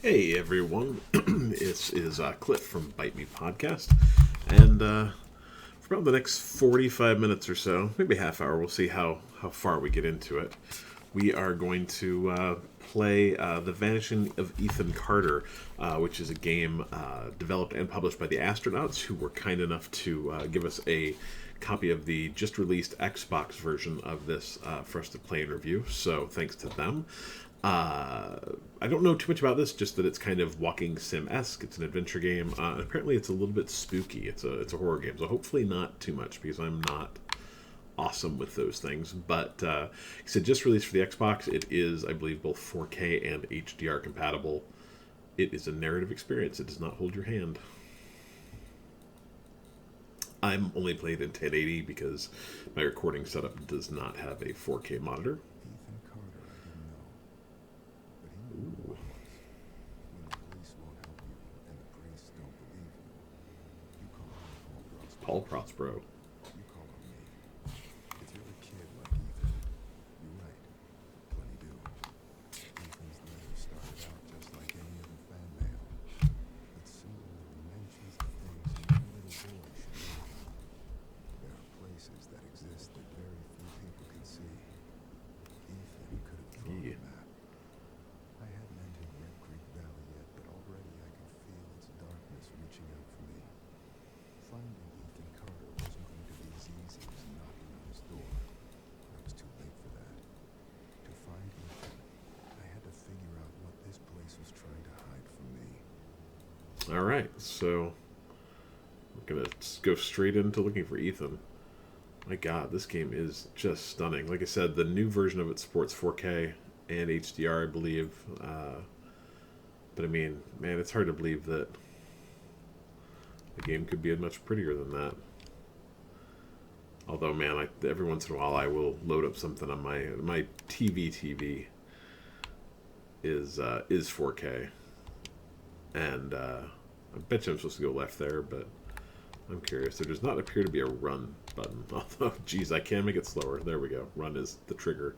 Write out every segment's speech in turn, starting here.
Hey everyone, this is Cliff from Bite Me Podcast, and for about the next 45 minutes or so, maybe half hour, we'll see how far we get into it. We are going to play The Vanishing of Ethan Carter, which is a game developed and published by the Astronauts, who were kind enough to give us a copy of the just released Xbox version of this for us to play and review, so thanks to them. I don't know too much about this, just that it's kind of walking sim-esque. It's an adventure game. And apparently, it's a little bit spooky. It's a horror game, so hopefully not too much because I'm not awesome with those things. But he said just released for the Xbox. It is, I believe, both 4K and HDR compatible. It is a narrative experience. It does not hold your hand. I'm only playing in 1080 because my recording setup does not have a 4K monitor. Ethan Carter, I didn't know. But he knew who I was. When the police won't help you and the priests don't believe you, you call on Paul Prospero. Paul Prospero. You call on me. If you're a kid like Ethan, you're right. Plenty do. Ethan's letter started out just like any other fan mail. With single little mentions of things no little boy should know about. There are places that exist that very few people can see. Ethan could have drawn Yeah. a map. I hadn't entered Red Creek Valley yet, but already I could feel its darkness reaching out for me. Finding Ethan Carter wasn't going to be as easy as knocking on his door. I was too late for that. To find Ethan, I had to figure out what this place was trying to hide from me. All right, so we're gonna go straight into looking for Ethan. My God, this game is just stunning. Like I said, the new version of it supports 4K and HDR, I believe. But I mean, man, it's hard to believe that the game could be much prettier than that. Although, man, every once in a while I will load up something on my TV is 4K, and I bet you I'm supposed to go left there, but I'm curious. There does not appear to be a run button. Although, geez, I can make it slower. There we go. Run is the trigger.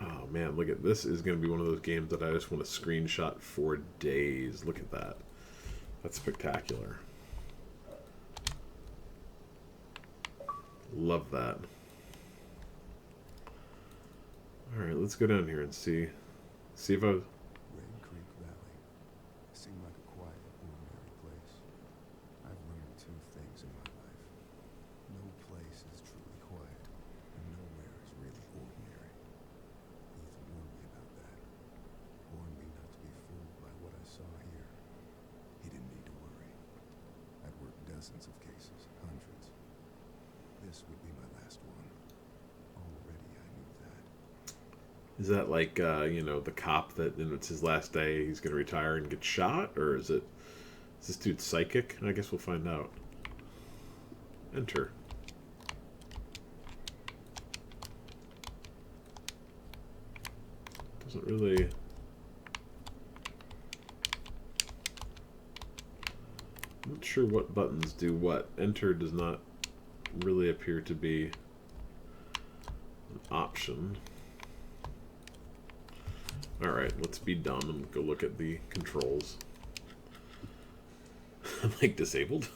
Oh man, look at this. Is going to be one of those games that I just want to screenshot for days. Look at that. That's spectacular. Love that. All right, let's go down here and see if I. Red Creek Valley seemed like a quiet, ordinary place. I've learned two things in my life. No place is truly quiet, and nowhere is really ordinary. Ethan warned me about that. Warned me not to be fooled by what I saw here. He didn't need to worry. I'd worked dozens of cases, hundreds. This would be my last one. Already I knew that. Is that like the cop that it's his last day, he's going to retire and get shot, or is this dude psychic? I guess we'll find out. Enter. Doesn't really. I'm not sure what buttons do what. Enter does not really appear to be an option. Alright, let's be dumb and go look at the controls. I'm like disabled.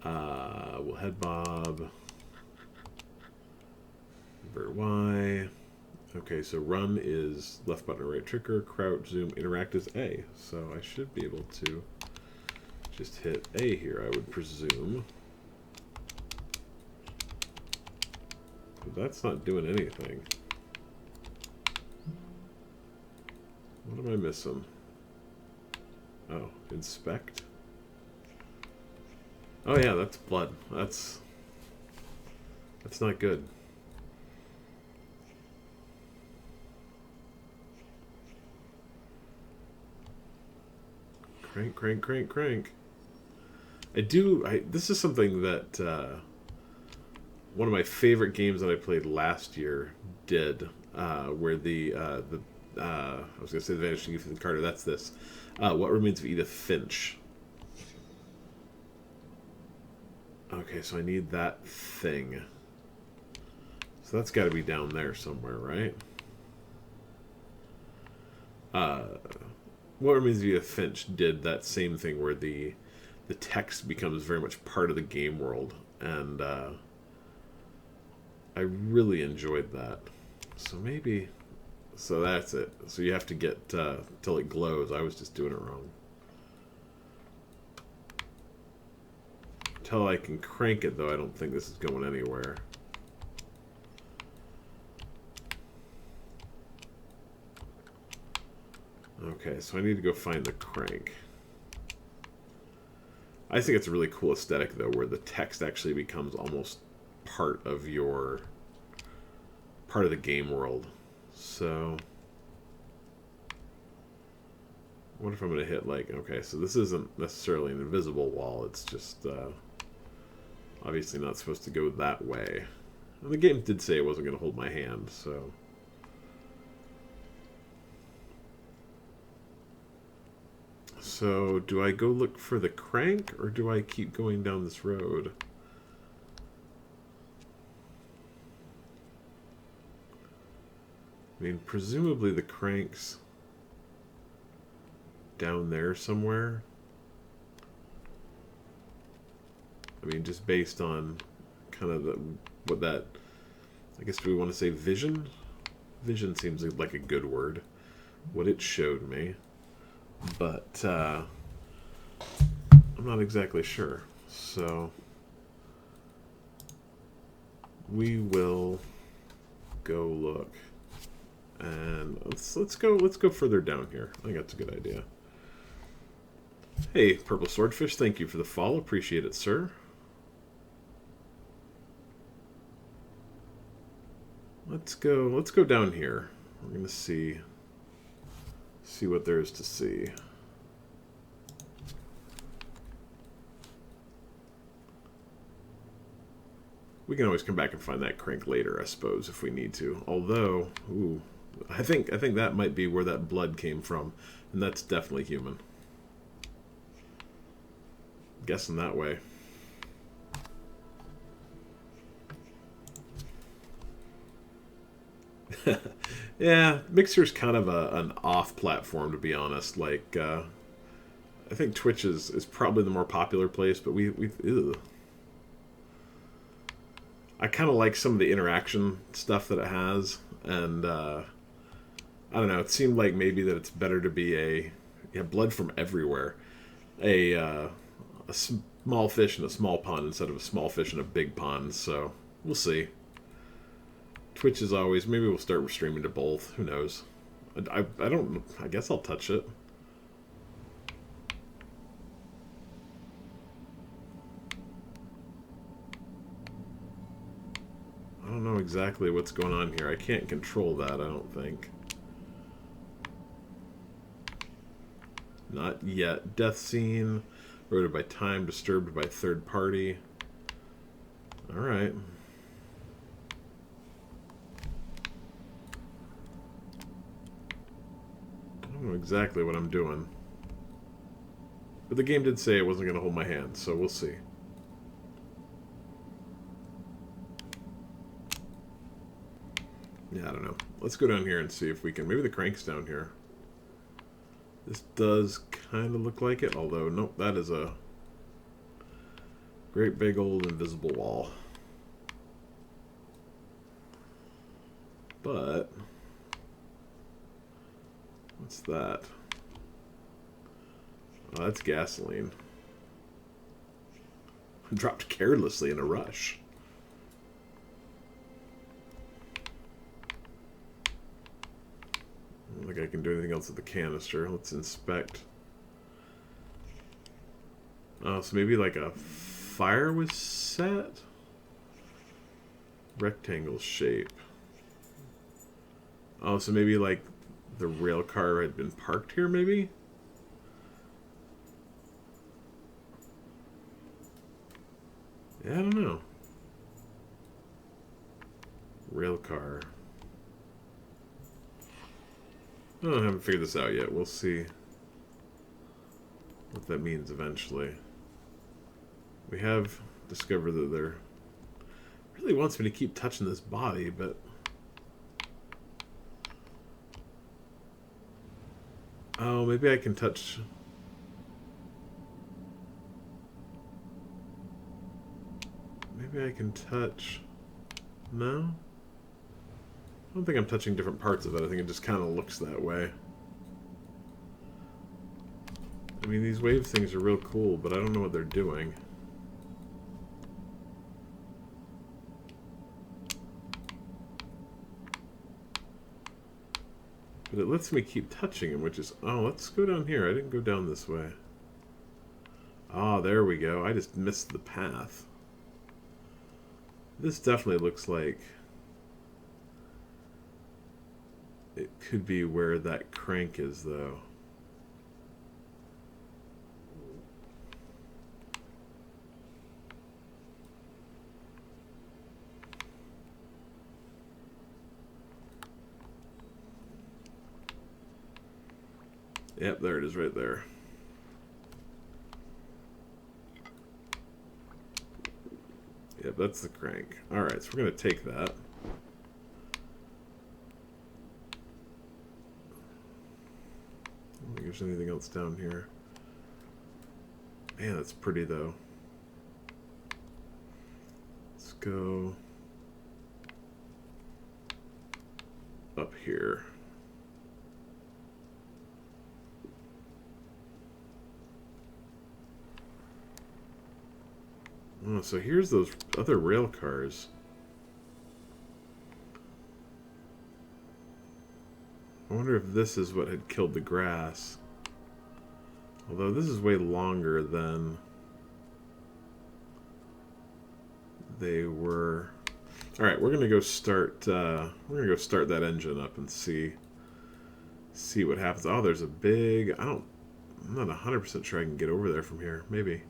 We'll head bob. Invert Y. Okay, so run is left button or right trigger. Crouch, zoom, interact is A. So I should be able to just hit A here, I would presume. But that's not doing anything. What am I missing? Oh, inspect. Oh yeah, that's blood. That's not good. Crank, crank, crank, crank. This is something that one of my favorite games that I played last year did, where I was going to say The Vanishing of Ethan Carter. That's this. What Remains of Edith Finch. Okay, so I need that thing. So that's got to be down there somewhere, right? uh, What Reminds Me of Finch did that same thing where the text becomes very much part of the game world, and I really enjoyed that. So maybe, so that's it. So you have to get till it glows. I was just doing it wrong. Until I can crank it, though, I don't think this is going anywhere. Okay, so I need to go find the crank. I think it's a really cool aesthetic, though, where the text actually becomes almost part of the game world. So what if I'm going to hit, like, okay, so this isn't necessarily an invisible wall. It's just obviously not supposed to go that way. And the game did say it wasn't going to hold my hand, so... So, do I go look for the crank, or do I keep going down this road? I mean, presumably the crank's down there somewhere. I mean, just based on kind of what that... I guess, do we want to say vision? Vision seems like a good word. What it showed me. But I'm not exactly sure. So we will go look, and let's go further down here. I think that's a good idea. Hey, Purple Swordfish, thank you for the follow. Appreciate it, sir. Let's go down here. We're gonna see what there is to see. We can always come back and find that crank later, I suppose, if we need to. Although, ooh, I think that might be where that blood came from, and that's definitely human. Guessing that way. Yeah, Mixer's kind of an off platform, to be honest. Like, I think Twitch is probably the more popular place, but I kind of like some of the interaction stuff that it has, and I don't know. It seemed like maybe that it's better to be blood from everywhere, a small fish in a small pond instead of a small fish in a big pond. So we'll see. Twitch is always... Maybe we'll start streaming to both. Who knows? I don't... I guess I'll touch it. I don't know exactly what's going on here. I can't control that, I don't think. Not yet. Death scene. Eroded by time. Disturbed by third party. Alright. I don't know exactly what I'm doing. But the game did say it wasn't going to hold my hand, so we'll see. Yeah, I don't know. Let's go down here and see if we can... Maybe the crank's down here. This does kind of look like it, although, nope, that is a great big old invisible wall. But... what's that? Oh, that's gasoline. Dropped carelessly in a rush. I don't think I can do anything else with the canister. Let's inspect. Oh, so maybe like a fire was set? Rectangle shape. Oh, so maybe like the rail car had been parked here, maybe? Yeah, I don't know. Rail car. Oh, I haven't figured this out yet. We'll see what that means eventually. We have discovered that there really wants me to keep touching this body, but Oh, maybe I can touch... Maybe I can touch... No? I don't think I'm touching different parts of it. I think it just kind of looks that way. I mean, these wave things are real cool, but I don't know what they're doing. But it lets me keep touching them, which is... Oh, let's go down here. I didn't go down this way. Ah, there we go. I just missed the path. This definitely looks like... It could be where that crank is, though. Yep, there it is right there. Yep, that's the crank. Alright, so we're going to take that. I don't think there's anything else down here. Man, that's pretty, though. Let's go up here. Oh, so here's those other rail cars. I wonder if this is what had killed the grass. Although this is way longer than they were. All right, we're gonna go start. We're gonna go start that engine up and see what happens. Oh, there's a big. I'm not 100% sure I can get over there from here. Maybe.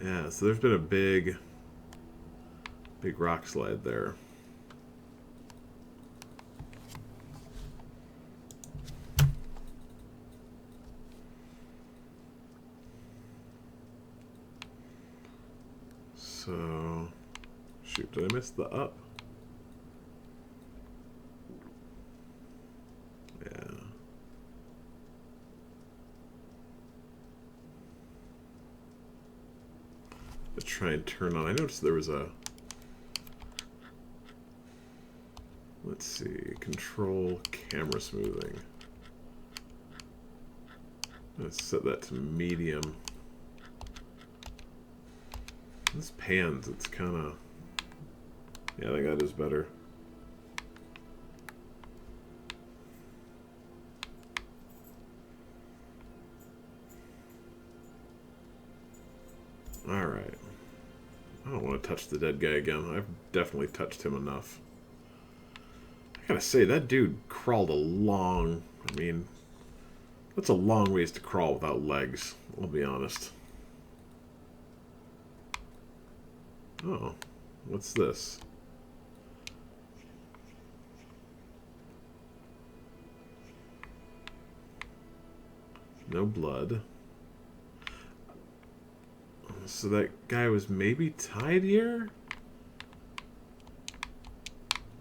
Yeah. So there's been a big rock slide there. So, shoot, did I miss the up? Yeah. Let's try and turn on. I noticed there was a... Let's see, control camera smoothing. Let's set that to medium. This pans, it's kind of... Yeah, I think that is better. Alright. I don't want to touch the dead guy again. I've definitely touched him enough. I gotta say, that dude crawled a long... I mean, that's a long ways to crawl without legs, I'll be honest. Oh, what's this? No blood. So that guy was maybe tied here?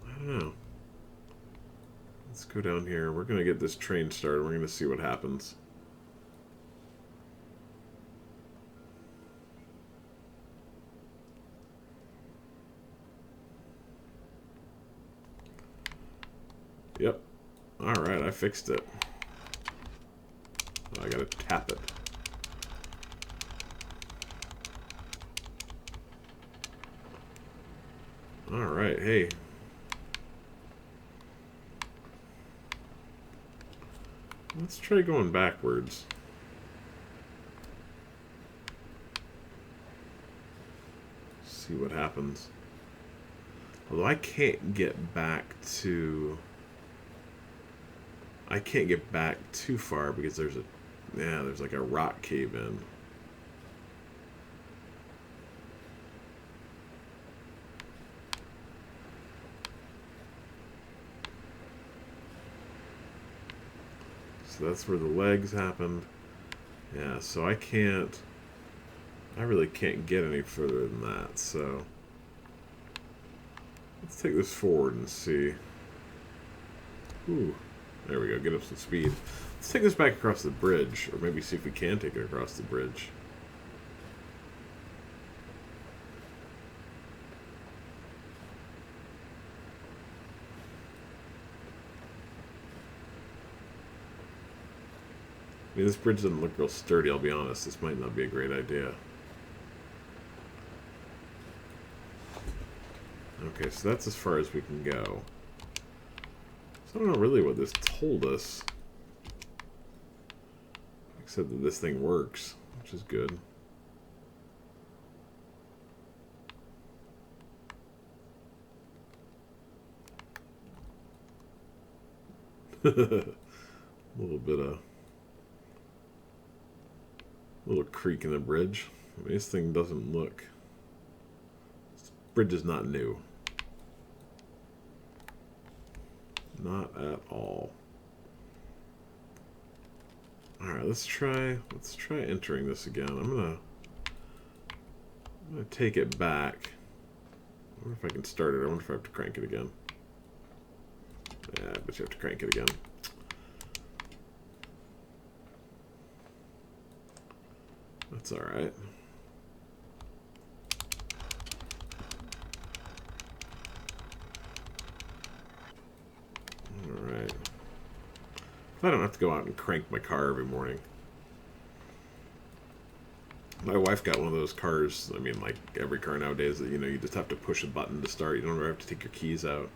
I don't know. Let's go down here. We're going to get this train started. We're going to see what happens. Yep. Alright, I fixed it. I gotta tap it. Alright, hey. Let's try going backwards. See what happens. Although I can't get back to... I can't get back too far because there's a... Yeah, there's like a rock cave in. So that's where the legs happened. Yeah, so I can't... I really can't get any further than that, so... Let's take this forward and see. Ooh. There we go. Get up some speed. Let's take this back across the bridge, or maybe see if we can take it across the bridge. I mean, this bridge doesn't look real sturdy, I'll be honest. This might not be a great idea. Okay, so that's as far as we can go. So I don't know really what this told us. Except that this thing works, which is good. A little creak in the bridge. I mean, this thing doesn't look... This bridge is not new. Not at all. Alright, let's try entering this again. I'm gonna take it back. I wonder if I can start it. I wonder if I have to crank it again. Yeah, but you have to crank it again. That's alright. Alright. I don't have to go out and crank my car every morning. My wife got one of those cars, I mean, like every car nowadays, that, you know, you just have to push a button to start. You don't ever have to take your keys out.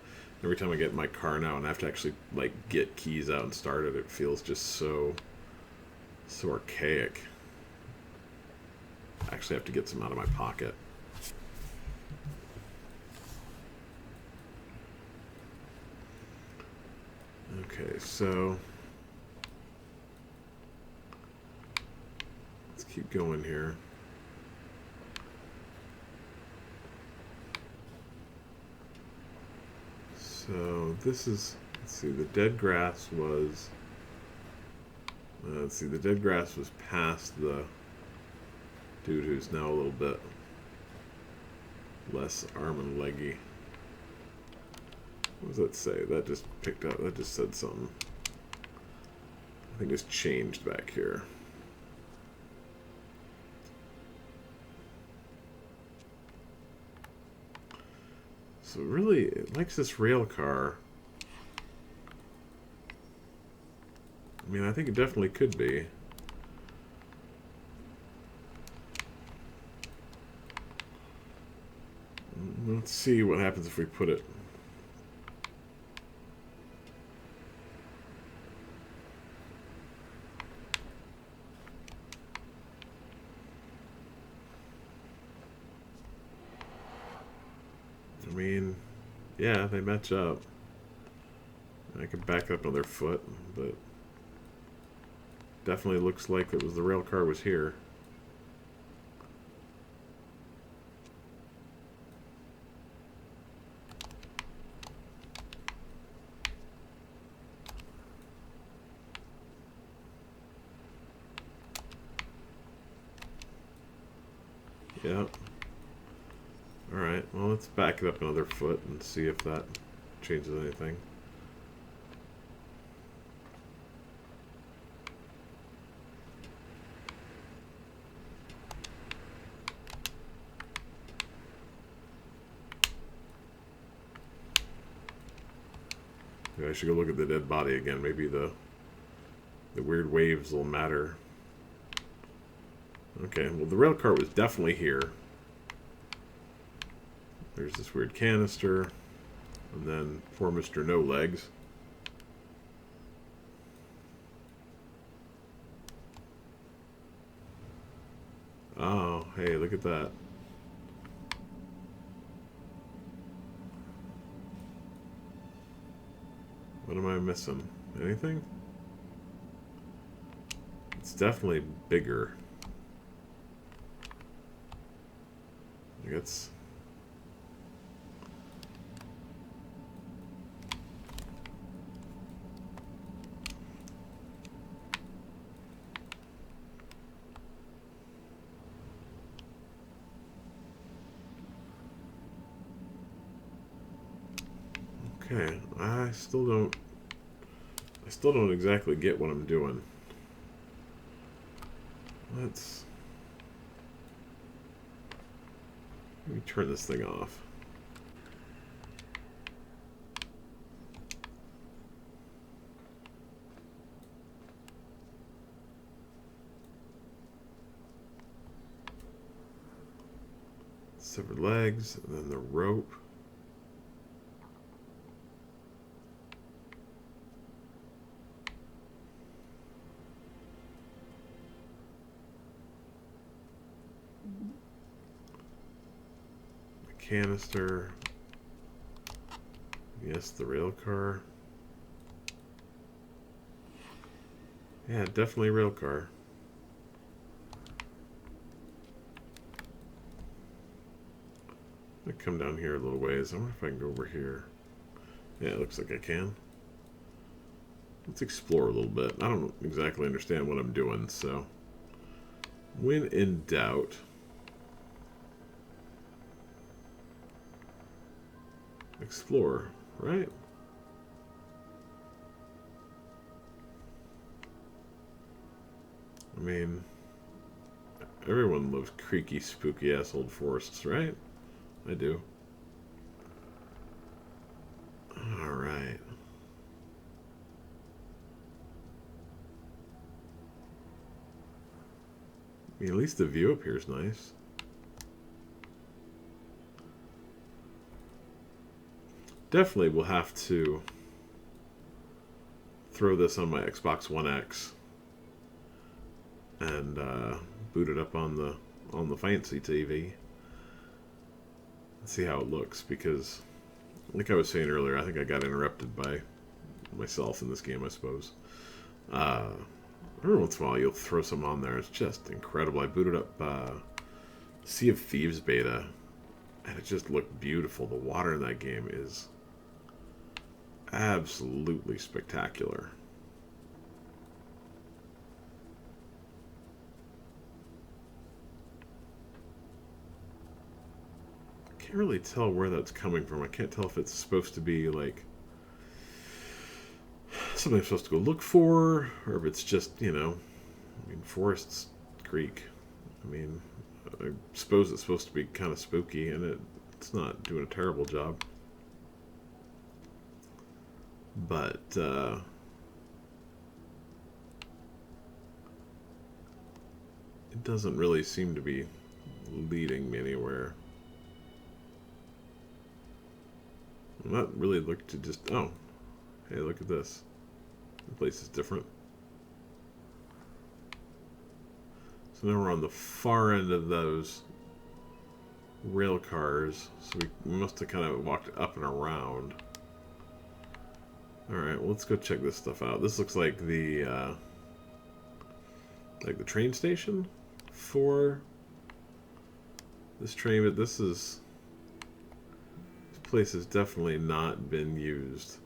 Every time I get in my car now and I have to actually, like, get keys out and start it, it feels just so archaic. I actually have to get some out of my pocket. Okay, so let's keep going here. So this is, let's see, the dead grass was, let's see, the dead grass was past the dude who's now a little bit less arm and leggy. What does that say? That just picked up, that just said something. I think it's changed back here. So really, it likes this rail car. I mean, I think it definitely could be. Let's see what happens if we put it. I mean, yeah, they match up. I could back up another foot, but definitely looks like it was the rail car was here. Yeah. Alright, well, let's back it up another foot and see if that changes anything. Maybe I should go look at the dead body again. Maybe the weird waves will matter. Okay, well, the rail cart was definitely here. There's this weird canister. And then poor Mr. No Legs. Oh, hey, look at that. What am I missing? Anything? It's definitely bigger. I guess. Okay, I still don't I still don't exactly get what I'm doing. Let me turn this thing off. Severed legs, and then the rope. The canister. Yes, the rail car. Yeah, definitely rail car. I'm gonna come down here a little ways. I wonder if I can go over here. Yeah, it looks like I can. Let's explore a little bit. I don't exactly understand what I'm doing, so when in doubt, explore, right? I mean, everyone loves creaky, spooky ass old forests, right? I do. Alright. I mean, at least the view up here is nice. Definitely will have to throw this on my Xbox One X and boot it up on the fancy TV. See how it looks, because like I was saying earlier, I think I got interrupted by myself in this game, I suppose. Every once in a while you'll throw something on there. It's just incredible. I booted up Sea of Thieves beta, and it just looked beautiful. The water in that game is absolutely spectacular. I can't really tell where that's coming from. I can't tell if it's supposed to be like something I'm supposed to go look for, or if it's just, you know, I mean, Forest's Creek. I mean, I suppose it's supposed to be kind of spooky, and it's not doing a terrible job. But, it doesn't really seem to be leading me anywhere. I'm not really looking to just, oh, hey, look at this. The place is different. So now we're on the far end of those rail cars. So we must have kind of walked up and around. Alright, well, let's go check this stuff out. This looks like the train station for this train, but this place has definitely not been used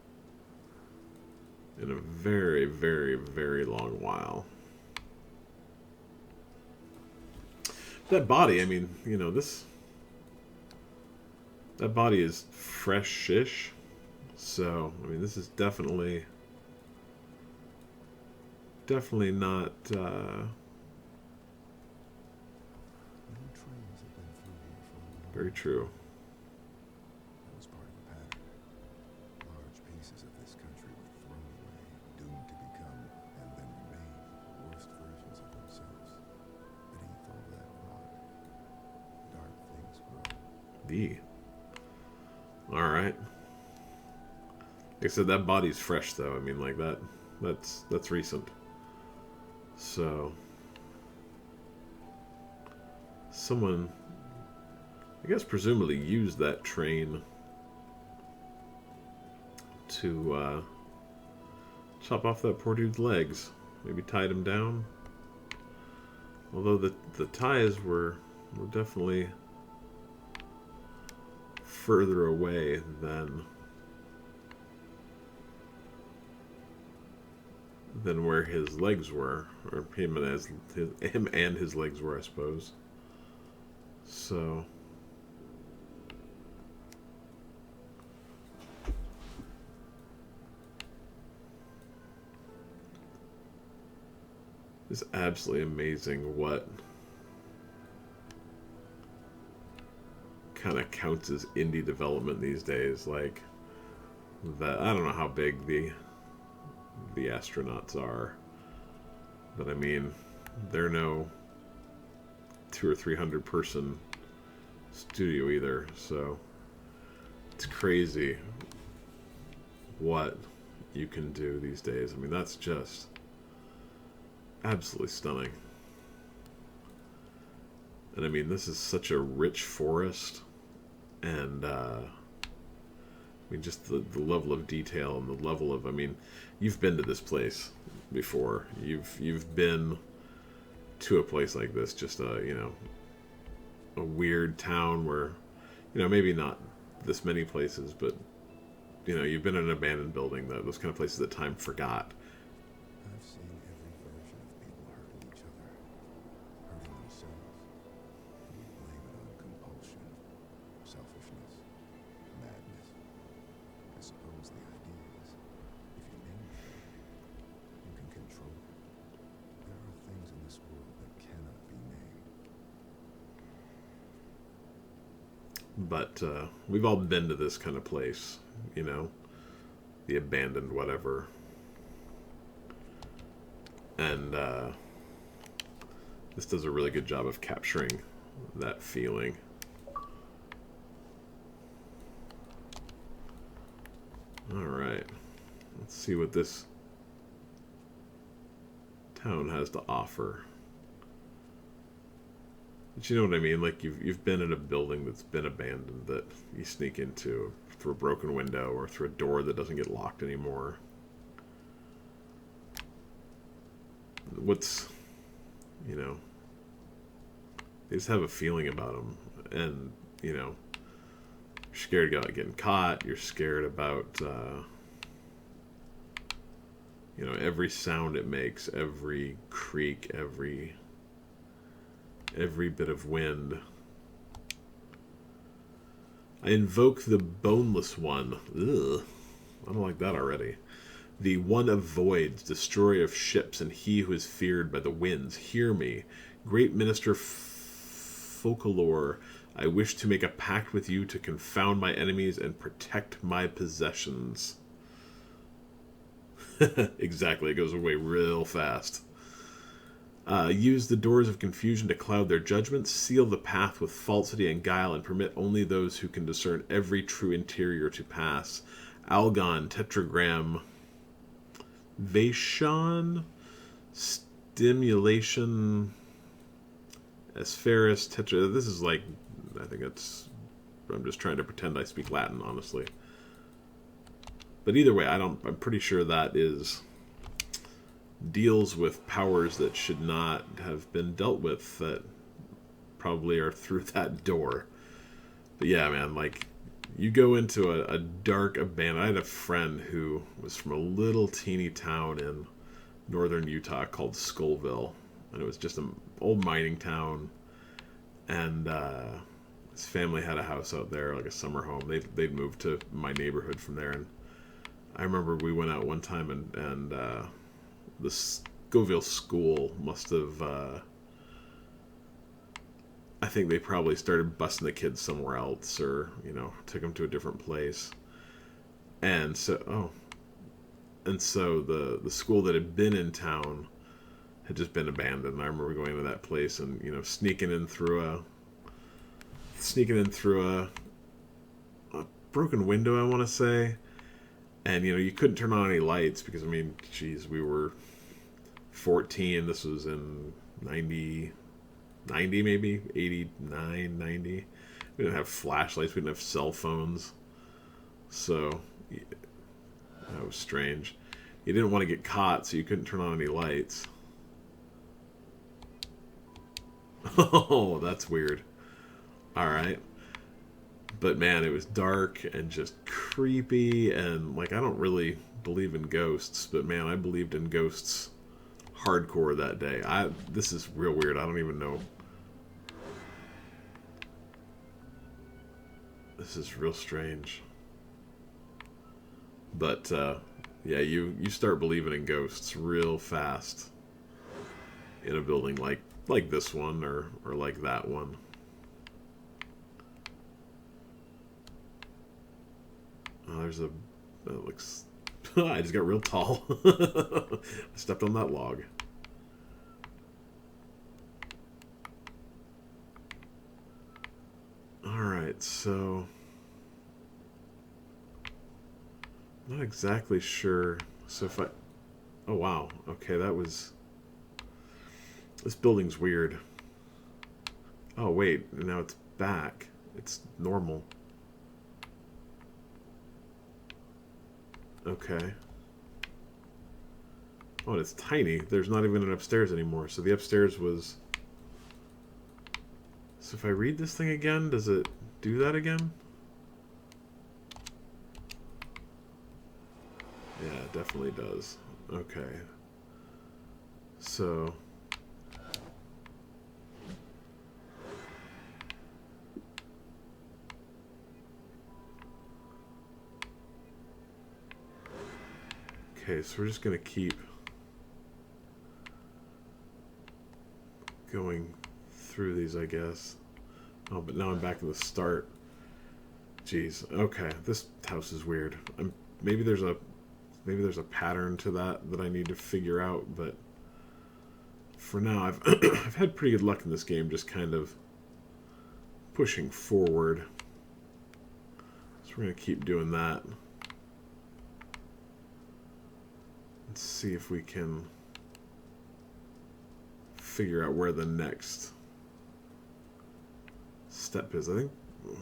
in a very, very, very long while. That body, I mean, you know, that body is fresh-ish. So, I mean, this is definitely not, very true. That was part of the pattern. Large pieces of this country were thrown away, doomed to become, and then remain, worst versions of themselves. Beneath all that rock, dark things grow. Alright. Like I said, that body's fresh, though. I mean, like, that's recent. So, someone, I guess, presumably used that train to chop off that poor dude's legs. Maybe tied him down. Although the ties were definitely further away than where his legs were, or him and his legs were, I suppose. So, It's absolutely amazing what kind of counts as indie development these days. Like that, I don't know how big the astronauts are, but I mean, they're no 200 or 300 person studio either. So it's crazy what you can do these days. I mean, that's just absolutely stunning. And I mean, this is such a rich forest, and I mean, just the level of detail and the level of, I mean, you've been to this place before. You've been to a place like this, just a weird town where, maybe not this many places, but you've been in an abandoned building, those kind of places that time forgot. I've seen every version of people hurting each other, hurting themselves. We blame it on compulsion, selfishness, madness. I suppose the idea is, if you name it, you can control it. There are things in this world that cannot be named. But we've all been to this kind of place, the abandoned whatever. And this does a really good job of capturing that feeling. Alright. Let's see what this town has to offer. But you know what I mean? Like you've been in a building that's been abandoned that you sneak into through a broken window or through a door that doesn't get locked anymore. What's, they just have a feeling about them. And, you're scared about getting caught. You're scared about, every sound it makes, every creak, every bit of wind. I invoke the boneless one. Ugh. I don't like that already. The one of voids, destroyer of ships, and he who is feared by the winds. Hear me, great minister Folklore. I wish to make a pact with you to confound my enemies and protect my possessions. Exactly, it goes away real fast. Use the doors of confusion to cloud their judgments, seal the path with falsity and guile, and permit only those who can discern every true interior to pass. Algon, Tetragram, Vashon, Stimulation, Aspharis, Tetra. This is like, I think it's, I'm just trying to pretend I speak Latin, honestly. But either way, I'm pretty sure that deals with powers that should not have been dealt with, that probably are through that door. But yeah, man, like, you go into a dark abandoned. I had a friend who was from a little teeny town in northern Utah called Skullville, and it was just an old mining town, and his family had a house out there, like a summer home. They'd moved to my neighborhood from there, and I remember we went out one time, and the Scoville school must have, I think they probably started busing the kids somewhere else, or, took them to a different place. And so, the school that had been in town had just been abandoned. And I remember going to that place and, sneaking in through a broken window, I want to say. And, you couldn't turn on any lights because, we were 14. This was in 90 maybe, 89, 90. We didn't have flashlights. We didn't have cell phones. So, that was strange. You didn't want to get caught, so you couldn't turn on any lights. Oh, that's weird. Alright. But man, it was dark and just creepy, and like, I don't really believe in ghosts, but man, I believed in ghosts hardcore that day. This is real weird. I don't even know. This is real strange. But yeah, you start believing in ghosts real fast. in a building like this one or like that one. Oh, there's a that looks. I just got real tall. I stepped on that log. All right, so not exactly sure. So if I, oh wow, okay, that was. This building's weird. Oh wait, now it's back. It's normal. Okay. Oh, and it's tiny. There's not even an upstairs anymore. So the upstairs was... So if I read this thing again, does it do that again? Yeah, it definitely does. Okay. So... Okay, so we're just going to keep going through these, I guess. Oh, but now I'm back to the start. Jeez. Okay, this house is weird. Maybe there's a pattern to that I need to figure out, but for now I've I've had pretty good luck in this game, just kind of pushing forward. So we're gonna keep doing that. Let's see if we can figure out where the next step is. I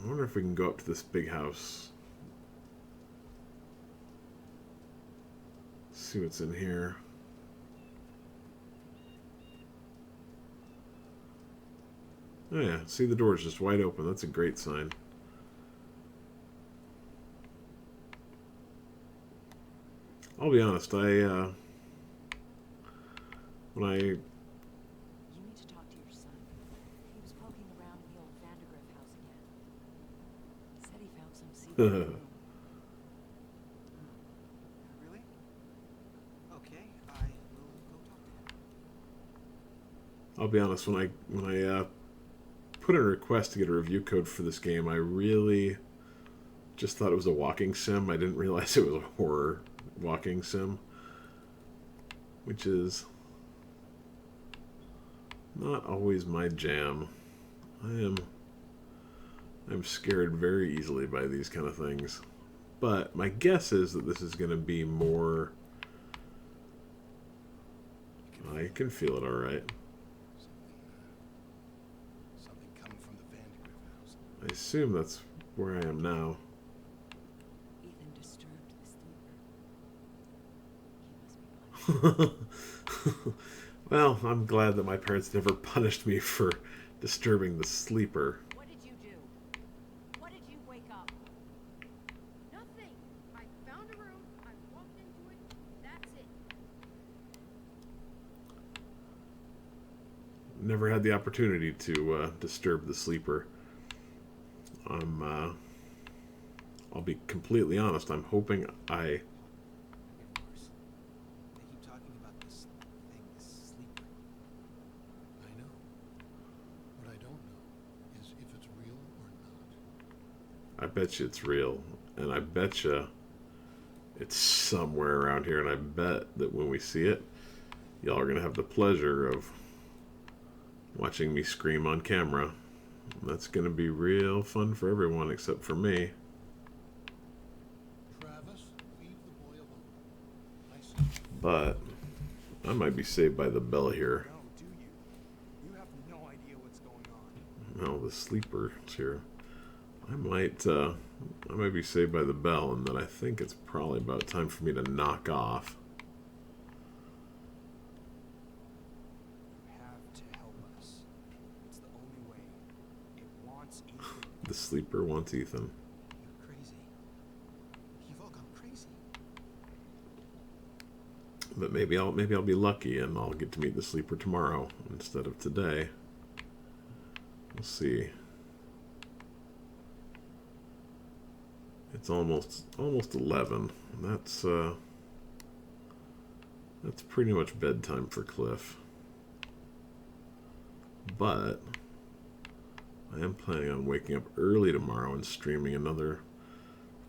wonder if we can go up to this big house. See what's in here. Oh yeah, see, the door's just wide open. That's a great sign. I'll be honest, when I You need to talk to your son. He was poking around in the old Vandergrift house again. Said he found some secret room. Really? Okay, I will go talk to him. I'll be honest, when I put in a request to get a review code for this game, I really just thought it was a walking sim. I didn't realize it was a horror walking sim, which is not always my jam. I'm scared very easily by these kind of things. But my guess is that this is going to be more... I can feel it all right. Something coming from the Vandergrift house. I assume that's where I am now. Ethan disturbed the sleeper. He must be black. Well, I'm glad that my parents never punished me for disturbing the sleeper. What did you do? What did you wake up? Nothing. I found a room, I walked into it, that's it. Never had the opportunity to disturb the sleeper. I'll be completely honest. I'm hoping Get worse. They keep talking about this thing, this sleeper. I know. What I don't know is if it's real or not. I bet you it's real, and I bet you it's somewhere around here, and I bet that when we see it, y'all are gonna have the pleasure of watching me scream on camera. That's gonna be real fun for everyone except for me. Travis, leave the boy alone. I see. But I might be saved by the bell here. No, do you? You have no idea what's going on. No, the sleeper's here. I might be saved by the bell, and then I think it's probably about time for me to knock off. You have to help us. It's the only way. It wants Ethan. The sleeper wants Ethan. You're crazy. You've all gone crazy. But maybe I'll be lucky and I'll get to meet the sleeper tomorrow instead of today. We'll see. It's almost 11. That's pretty much bedtime for Cliff. but I am planning on waking up early tomorrow and streaming another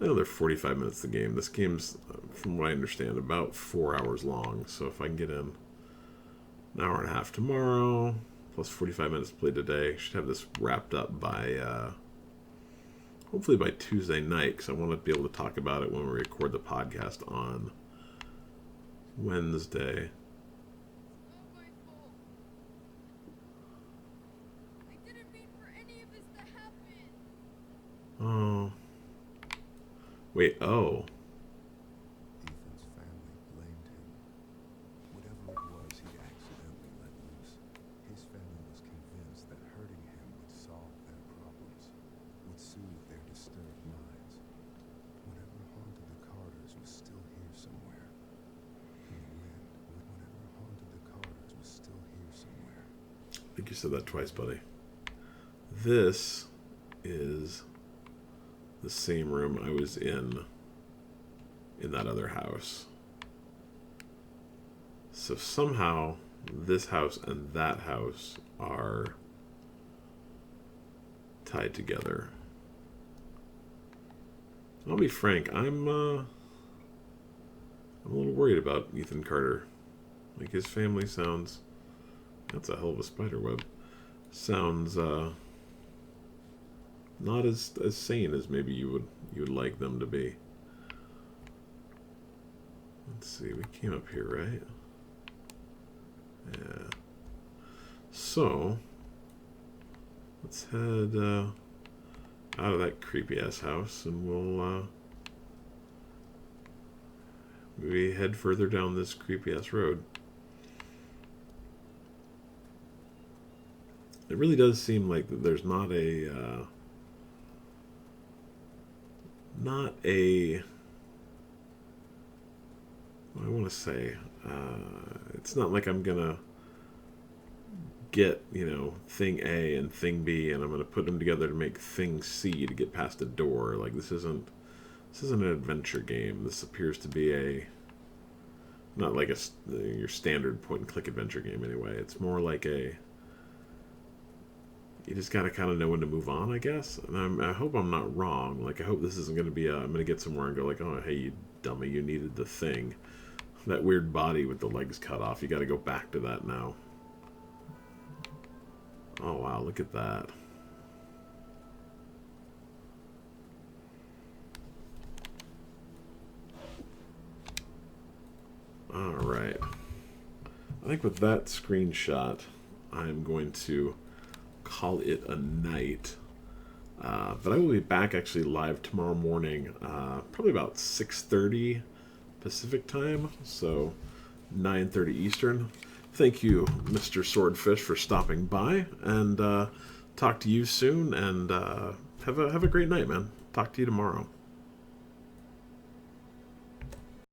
45 minutes of the game. This game's, from what I understand, about 4 hours long. So if I can get in an hour and a half tomorrow, plus 45 minutes played today, should have this wrapped up by, hopefully by Tuesday night, because I want to be able to talk about it when we record the podcast on Wednesday. Not my fault. I didn't mean for any of this to happen. Oh. Wait, oh. Ethan's family blamed him. Whatever it was he accidentally let loose, his family was convinced that hurting him would solve their problems, would soothe their disturbed minds. Whatever haunted the Carters was still here somewhere. In the wind, whatever haunted the Carters was still here somewhere. I think you said that twice, buddy. This is the same room I was in that other house. So somehow this house and that house are tied together. I'll be frank, I'm a little worried about Ethan Carter. Like, his family sounds, that's a hell of a spider web. Sounds not as sane as maybe you would like them to be. Let's see, we came up here, right? Yeah. So let's head out of that creepy ass house, and we'll maybe head further down this creepy ass road. It really does seem like that there's not a what I want to say, it's not like I'm gonna get, thing A and thing B, and I'm gonna put them together to make thing C to get past a door. Like, this isn't an adventure game. This appears to be not like your standard point and click adventure game anyway. It's more like you just gotta kind of know when to move on, I guess. And I hope I'm not wrong. Like, I hope this isn't gonna be I'm gonna get somewhere and go like, oh, hey, you dummy, you needed the thing. That weird body with the legs cut off. You gotta go back to that now. Oh, wow, look at that. Alright. I think with that screenshot, I'm going to call it a night. But I will be back actually live tomorrow morning, probably about 6:30 Pacific time, so 9:30 Eastern. Thank you, Mr. Swordfish, for stopping by, and talk to you soon, and have a great night, man. Talk to you tomorrow.